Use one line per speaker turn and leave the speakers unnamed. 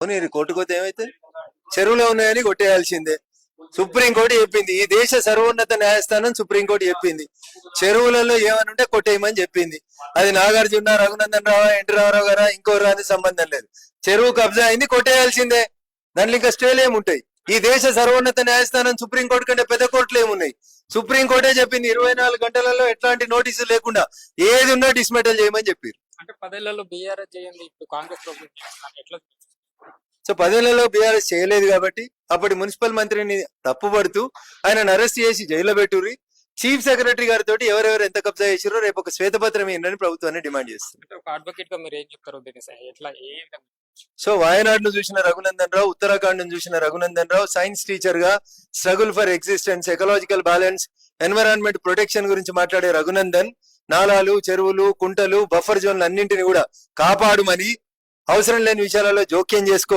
పోనీ కోర్టుకోతే ఏమైతే చెరువులో ఉన్నాయని కొట్టేయాల్సిందే. సుప్రీంకోర్టు చెప్పింది, ఈ దేశ సర్వోన్నత న్యాయస్థానం సుప్రీంకోర్టు చెప్పింది చెరువులలో ఏమని ఉంటే కొట్టేయమని చెప్పింది. అది నాగార్జున, రఘునందన్ రావు, ఎన్టీ రామారావు గారా ఇంకోరు అని సంబంధం లేదు. చెరువు కబ్జా అయింది, కొట్టేయాల్సిందే. దాంట్లో ఇంకా స్టేలు ఏముంటాయి? ఈ దేశ సర్వోన్నత న్యాయస్థానం సుప్రీంకోర్టు కంటే పెద్ద కోర్టులు ఏమున్నాయి? సుప్రీంకోర్టే చెప్పింది 24 గంటలలో ఎట్లాంటి నోటీసులు లేకుండా ఏది ఉన్నా డిస్మెటల్ చేయమని చెప్పారు.
అంటే 10 బీఆర్ఎస్ చేయండి, ఇప్పుడు కాంగ్రెస్ ప్రభుత్వం చేస్తుంది ఎట్లా?
సో 10 బీఆర్ఎస్ చేయలేదు కాబట్టి అప్పటి మున్సిపల్ మంత్రిని తప్పుపడుతూ ఆయనను అరెస్ట్ చేసి జైల్లో పెట్టుర్రి. చీఫ్ సెక్రటరీ గారితో ఎవరెవరు ఎంత కబ్జా చేసిరో రేపు ఒక శ్వేతపత్రం ఏంటని ప్రభుత్వాన్ని డిమాండ్ చేస్తుంది.
అంటే ఒక అడ్వకేట్ గా మీరు ఏం చెప్తారు దీన్ని? ఎట్లా ఏ విధంగా?
సో వాయనాడును చూసిన రఘునందన్ రావు, ఉత్తరాఖండ్ ను చూసిన రఘునందన్ రావు, సైన్స్ టీచర్ గా struggle for existence, ecological balance, environment protection గురించి మాట్లాడే రఘునందన్ నాలాలు, చెరువులు, కుంటలు, బఫర్ జోన్లు అన్నింటినీ కూడా కాపాడుమని, అవసరం లేని విషయాలలో జోక్యం చేసుకో